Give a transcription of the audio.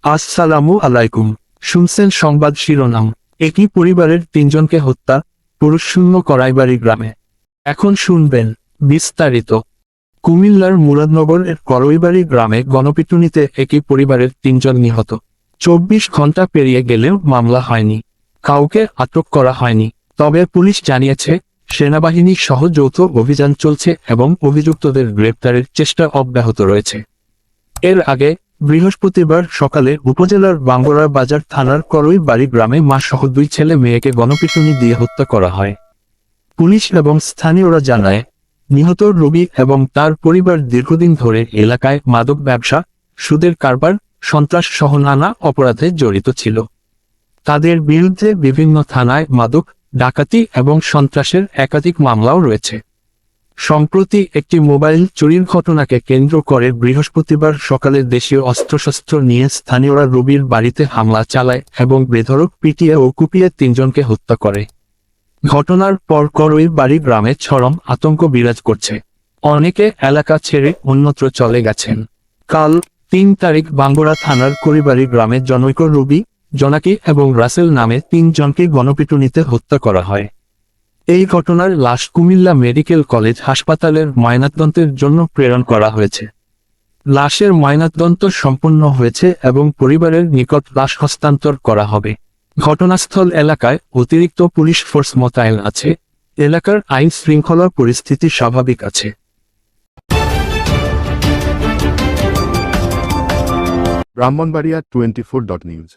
আসসালামু আলাইকুম। শুনছেন সংবাদ শিরোনাম। একই পরিবারের তিনজনকে হত্যা, পুরুষশূন্য কড়াইবাড়ি গ্রামে। এখন শুনবেন বিস্তারিত। কুমিল্লার মুরাদনগরের করইবাড়ি গ্রামে গণপিটুনিতে একই পরিবারের তিনজন নিহত। 24 ঘন্টা পেরিয়ে গেলেও মামলা হয়নি, কাউকে আটক করা হয়নি। তবে পুলিশ জানিয়েছে, সেনাবাহিনী সহ যৌথ অভিযান চলছে এবং অভিযুক্তদের গ্রেপ্তারের চেষ্টা অব্যাহত রয়েছে। এর আগে বৃহস্পতিবার সকালে উপজেলার বাঙ্গরা বাজার থানার করইবাড়ি গ্রামে মা সহ 2 ছেলে মেয়েকে গণপিটুনি দিয়ে হত্যা করা হয়। পুলিশ এবং স্থানীয়রা জানায়, নিহত রবি এবং তার পরিবার দীর্ঘদিন ধরে এলাকায় মাদক ব্যবসা, সুদের কারবার, সন্ত্রাস সহ নানা অপরাধে জড়িত ছিল। তাদের বিরুদ্ধে বিভিন্ন থানায় মাদক, ডাকাতি এবং সন্ত্রাসের একাধিক মামলাও রয়েছে। সম্প্রতি একটি মোবাইল চুরির ঘটনাকে কেন্দ্র করে বৃহস্পতিবার সকালে দেশীয় অস্ত্রশস্ত্র নিয়ে স্থানীয়রা রবির বাড়িতে হামলা চালায় এবং বেধড়ক পিটিয়ে ও কুপিয়ে 3 জনকে হত্যা করে। ঘটনার পর করইবাড়ি গ্রামে চরম আতঙ্ক বিরাজ করছে। অনেকে এলাকা ছেড়ে অন্যত্র চলে গেছেন। কাল 3 তারিখ বাঙ্গরা থানার করইবাড়ি গ্রামে জনৈক রবি, জোনাকি এবং রাসেল নামে 3 জনকে গণপিটুনিতে হত্যা করা হয়। এই ঘটনার লাশ কুমিল্লা মেডিকেল কলেজ হাসপাতালের ময়নাতদন্তের জন্য প্রেরণ করা হয়েছে। লাশের ময়নাতদন্ত সম্পন্ন হয়েছে এবং পরিবারের নিকট লাশ হস্তান্তর করা হবে। ঘটনাস্থল এলাকায় অতিরিক্ত পুলিশ ফোর্স মোতায়েন আছে। এলাকার আইন শৃঙ্খলা পরিস্থিতি স্বাভাবিক আছে। ব্রাহ্মণবাড়িয়া 24.নিউজ।